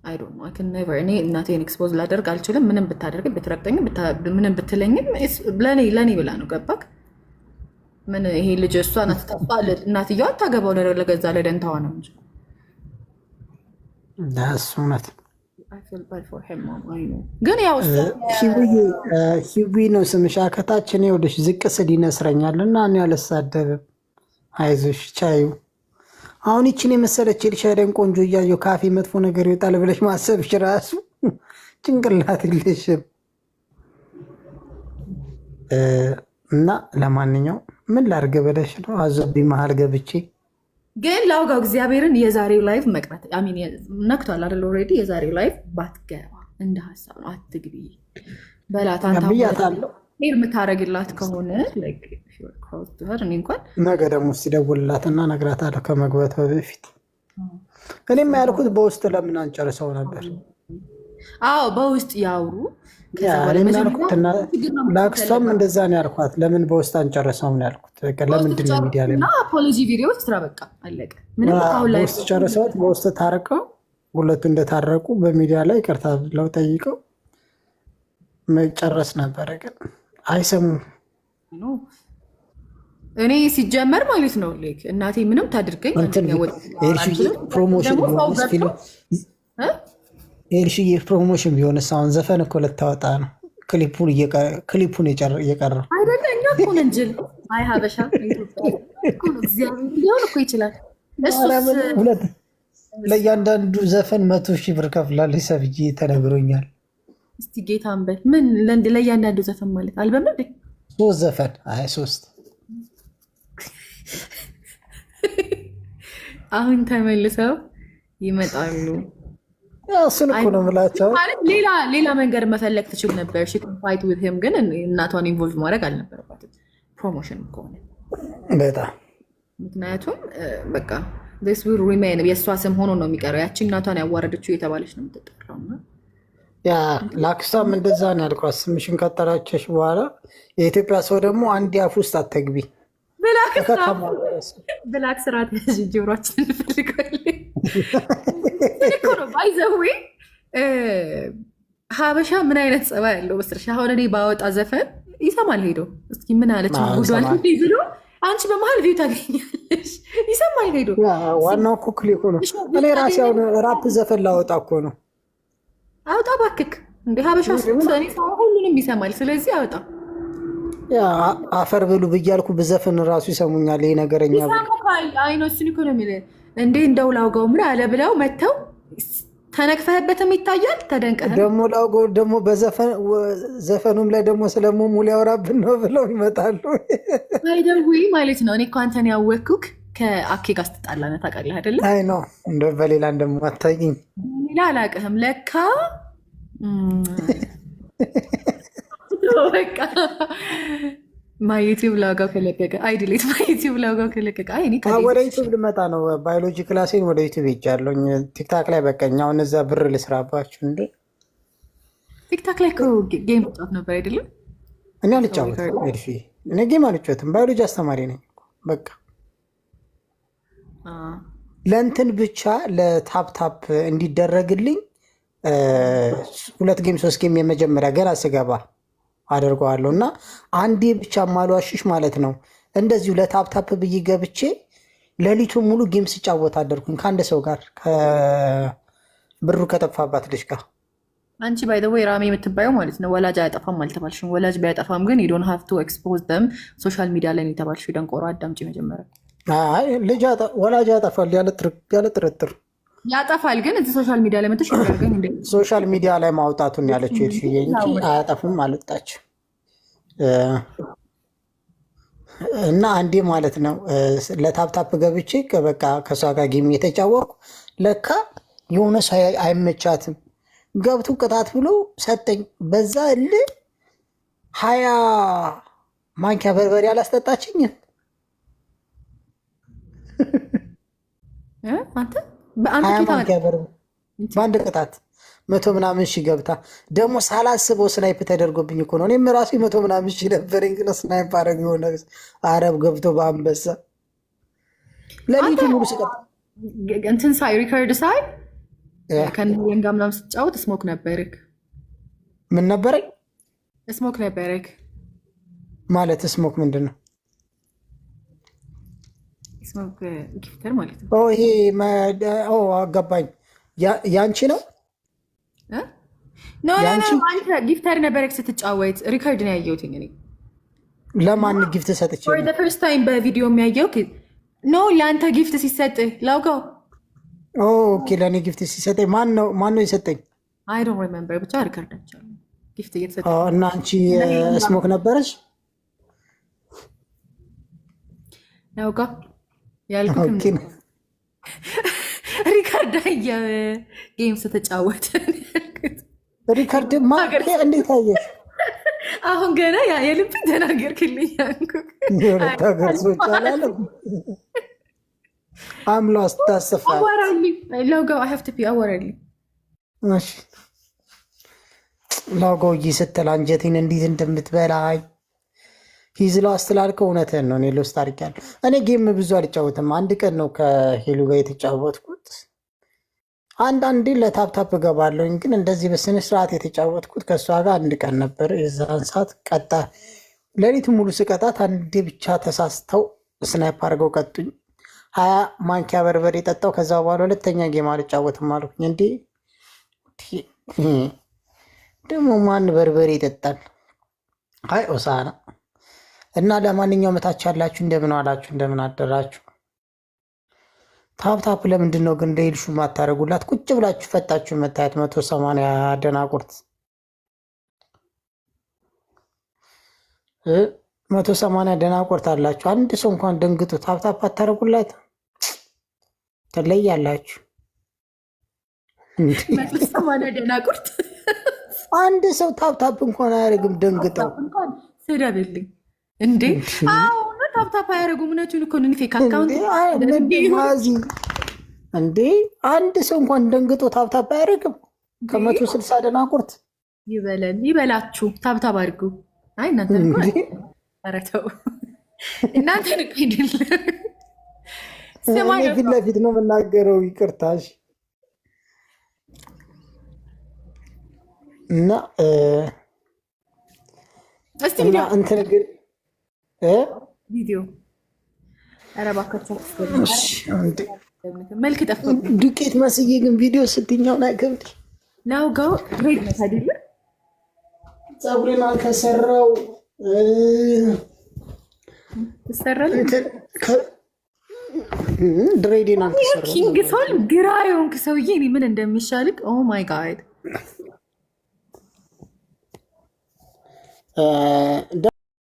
አይ ዶንት ኖ አይ ካን ኔቨር እኔ እናቴን ኤክስፖዝ ላደርግ አልችልም። ምንም ብታደርግ ብትረግጠኝ ምንም ብትለኝም ለኔ ብላ ነው ገባክ? ምን ይሄ ልጅ እሷ ናት ተፋ እናትየዋ አታገባው ለገዛ ለደንታዋ ነው እንጂ እሱ እውነት ግን ያው ሂዊ ነው ስምሽ። ከታች እኔ ወደሽ ዝቅ ስል ይነስረኛል እና እኔ አልሳደብም። አይዞሽ ቻዩ። አሁን ይችን የመሰለች ኤልሻዳይን ቆንጆ እያየሁ ካፌ መጥፎ ነገር ይወጣል ብለሽ ማሰብሽ ራሱ ጭንቅላት የለሽም። እና ለማንኛውም ምን ላድርግ ብለሽ ነው? አዞብኝ መሀል ገብቼ ግን ላውጋው እግዚአብሔርን የዛሬው ላይፍ መቅረት ነክቷል አይደል? ኦልሬዲ የዛሬው ላይፍ ባትገባ እንደ ሀሳብ ነው። አትግቢ በላት አንተ የምታረግላት ከሆነ እኔ እንኳን ነገ ደግሞ ሲደውልላትና እነግራታለሁ ከመግባቷ በፊት። እኔም ያልኩት በውስጥ ለምን አንጨርሰው ነበር? አዎ በውስጥ ያውሩ። ለአክስቷም እንደዛ ነው ያልኳት። ለምን በውስጥ አንጨርሰውም ነው ያልኩት። ለምንድን ነው ሚዲያ ላይ አፖሎጂ ቪዲዮ ስራ በቃ አለቀ። በውስጥ ጨርሰውት በውስጥ ታረቀው ሁለቱ እንደታረቁ በሚዲያ ላይ ይቅርታ ብለው ጠይቀው መጨረስ ነበረ። ግን አይሰሙም። እኔ ሲጀመር ማለት ነው እናቴ ምንም ታድርገኝ ኤልሽዬ ፕሮሞሽን ቢሆንስ? አሁን ዘፈን እኮ ልታወጣ ነው። ክሊፑን እየቀረው አይደለ? እኛ እኮ ነን ጅል። አይ ሀበሻ ሊሆን እኮ ይችላል። ለእያንዳንዱ ዘፈን 100,000 ብር ከፍላለች ሰብዬ ተነግሮኛል። እስቲ ጌታን በል ምን ለእያንዳንዱ ዘፈን ማለት አልበም ነው? 3 ዘፈን። አይ 3 አሁን ተመልሰው ይመጣሉ። እሱን እኮ ነው የምላቸው። ሌላ መንገድ መፈለግ ትችል ነበር። ፋይት ዊዝ ሂም ግን እናቷን ኢንቮልቭ ማድረግ አልነበረባትም። ፕሮሞሽን ከሆነ በጣም ምክንያቱም በቃ ስ ዊል ሪሜን የእሷ ስም ሆኖ ነው የሚቀረው። ያቺ እናቷን ያዋረደችው የተባለች ነው የምትጠራው። ያ ለአክስቷም እንደዛ ነው ያልኳት። ስምሽን ከጠራቸሽ በኋላ የኢትዮጵያ ሰው ደግሞ አንድ አፍ ውስጥ አትግቢ ብላክ ስራት ያዥ ጆሯችን እንፈልጋለን። ባይዘዌ ሀበሻ ምን አይነት ጸባይ ያለው መስርሻ? አሁን እኔ ባወጣ ዘፈን ይሰማል ሄዶ እስኪ ምን አለች ጉዷን ብሎ አንቺ በመሀል ቪው ታገኛለሽ። ይሰማል ሄዶ ዋናው እኮ ክሊኩ ነው። እኔ ራሴ አሁን ራፕ ዘፈን ላወጣ እኮ ነው። አውጣ እባክህ እንደ ሀበሻ እኔ ሁሉንም ይሰማል። ስለዚህ አውጣ። አፈር ብሉ ብያልኩ ብዘፍን ራሱ ይሰሙኛል። ይሄ ነገረኛ አይኖችን እኮ ነው የሚል እንዴ እንደው ላውጋው ምን አለ ብለው መጥተው ተነቅፈህበትም ይታያል። ተደንቀህ ደግሞ ላውጋው ደግሞ ዘፈኑም ላይ ደግሞ ስለሙሙ ሊያወራብን ነው ብለው ይመጣሉ። አይደዊ ማለት ነው። እኔ እኮ አንተን ያወቅኩክ ከአኬ ጋር ስትጣላነ ታውቃለህ አይደለ? አይ ነው እንደ በሌላ እንደማታውቂኝ ሌላ አላውቅህም ለካ በቃ ማዩቲዩብ ላውጋው ከለቀቀ አይድሌት ማዩቲዩብ ላውጋው ከለቀቀ ወደ ዩቱብ ልመጣ ነው። ባዮሎጂ ክላሴን ወደ ዩቱብ ሄጃለሁኝ። ቲክታክ ላይ በቀኝ አሁን እዛ ብር ልስራባችሁ እንዴ? ቲክታክ ላይ ጌም ጫወት ነበር አይደለም? እኔ አልጫወትም። እኔ ጌም አልጫወትም። ባዮሎጂ አስተማሪ ነኝ። በቃ ለእንትን ብቻ ለታፕታፕ እንዲደረግልኝ 2 ጌም 3 ጌም የመጀመሪያ ገና ስገባ አደርገዋለሁ እና አንዴ ብቻ ማሏሽሽ ማለት ነው። እንደዚሁ ለታፕታፕ ብዬ ገብቼ ሌሊቱን ሙሉ ጌም ስጫወት አደርኩኝ ከአንድ ሰው ጋር ብሩ ከጠፋባት ልጅ ጋር። አንቺ ባይ ዘ ዌይ ራሜ የምትባየው ማለት ነው ወላጅ አያጠፋም አልተባልሽም። ወላጅ ቢያጠፋም ግን ዩ ዶንት ሃቭ ቱ ኤክስፖዝ ደም ሶሻል ሚዲያ ላይ ነው የተባልሽው። ደንቆሮ አዳምጪ መጀመሪያ። ወላጅ ያጠፋል ያለ ጥርጥር ያጠፋል። ግን እዚህ ሶሻል ሚዲያ ላይ መጥተሽ ያደርገኝ እንዴ? ሶሻል ሚዲያ ላይ ማውጣቱን ያለችው እልሽዬ እንጂ አያጠፉም አልወጣች እና አንዴ ማለት ነው ለታፕታፕ ገብቼ በቃ ከሷ ጋር ጌም የተጫወቅኩ ለካ የሆነ ሰው አይመቻትም ገብቱ ቅጣት ብሎ ሰጠኝ። በዛ ል 20 ማንኪያ በርበሬ አላስጠጣችኝም። አንተ በአንድ ቅጣት 100 ምናምን ሺህ ገብታ ደግሞ ሳላስበው ስናይፕ ተደርጎብኝ እኮ ነው። እኔም ራሱ 100 ምናምን ሺህ ነበረኝ፣ ግን ስናይፕ አረግ የሆነ አረብ ገብቶ በአንበሳ ለሊቱ ሙሉ ሲቀጥ እንትን ሳይ ሪከርድ ሳይ ከነየን ጋር ምናምን ስትጫወት ስሞክ ነበርክ? ምን ነበረኝ? ስሞክ ነበርክ ማለት ስሞክ ምንድን ነው? ስሞክ ጊፍተር ማለት ነው። ይሄ አገባኝ። ያንቺ ነው? ኖ አንተ ጊፍተር ነበርክ ስትጫወት። ሪከርድ ነው ያየሁት እኔ። ለማን ጊፍት ሰጥቼ? ፎር ዘ ፈርስት ታይም በቪዲዮ የሚያየው ኖ ለአንተ ጊፍት ሲሰጥህ ላውቀው። ኦኬ ለእኔ ጊፍት ሲሰጠኝ ማን ነው የሰጠኝ? አይ ዶንት ሪሜምበር ብቻ ሪከርዳቸው ጊፍት እየተሰጠ እና አንቺ ስሞክ ነበረች? ላውቀው ያልኩት ሪከርድ ጌም ስትጫወት ሪከርድ እንዴት አየሽ? አሁን ገና የልብ ተናገርክልኝ። የሁለት ሀገር ሰዎች አላለም አምሎ አስታስፋል። ላውጋው ስትል አንጀቴን እንዴት እንደምትበላኝ ሂዝሎ አስተላልከው። እውነትህን ነው። እኔ ሎስት አድርጊያለሁ። እኔ ጌም ብዙ አልጫወትም። አንድ ቀን ነው ከሄሉ ጋር የተጫወትኩት። አንዳንዴ ለታፕታፕ እገባለሁኝ፣ ግን እንደዚህ በስነ ስርዓት የተጫወትኩት ከእሷ ጋር አንድ ቀን ነበር። የዛን ሰዓት ቀጣ ሌሊት ሙሉ ስቀጣት አንዴ ብቻ ተሳስተው ስናይፕ አድርገው ቀጡኝ። 20 ማንኪያ በርበሬ የጠጣው። ከዛ በኋላ ሁለተኛ ጌም አልጫወትም አልኩኝ። እንዴ ደግሞ ማን በርበሬ ይጠጣል? አይ ሆሳዕና እና ለማንኛውም እታች ያላችሁ እንደምን ዋላችሁ፣ እንደምን አደራችሁ። ታፕታፕ ለምንድን ነው ግን ለሄልሹ ማታደርጉላት? ቁጭ ብላችሁ ፈጣችሁ መታየት 180 ደናቁርት 180 ደናቁርት አላችሁ። አንድ ሰው እንኳን ደንግጡ ታፕታፕ አታደርጉላት? ትለያላችሁ። 180 ደናቁርት አንድ ሰው ታፕታፕ እንኳን አያደርግም። ደንግጠው ስደብልኝ እንዴ! አሁን ታፕታፕ አያደርጉም። እውነቱን እኮ ነው። ፌክ አካውንት እንዴ! አንድ ሰው እንኳን ደንግጦ ታፕታፕ አያደርግም። ከ160 ደናቁርት ይበላችሁ። ታፕታፕ አድርጉ። አይ እናንተ ኧረ ተው እናንተ አይደለም። ፊት ለፊት ነው የምናገረው። ይቅርታሽ እና እንትን ግን ቪዲዮ ኧረ እባካችሁ መልክ ጠፋ። ዱቄት መስዬ ግን ቪዲዮ ስትኛውን አይከብድ ላውጋው ሬድነት አይደለ? ፀጉሬን አልተሰራው ትሰራል። ድሬዴን አልተሰራው። ኪንግ ሶል ግራ የሆንክ ሰውዬ እኔ ምን እንደሚሻልቅ ኦ ማይ ጋድ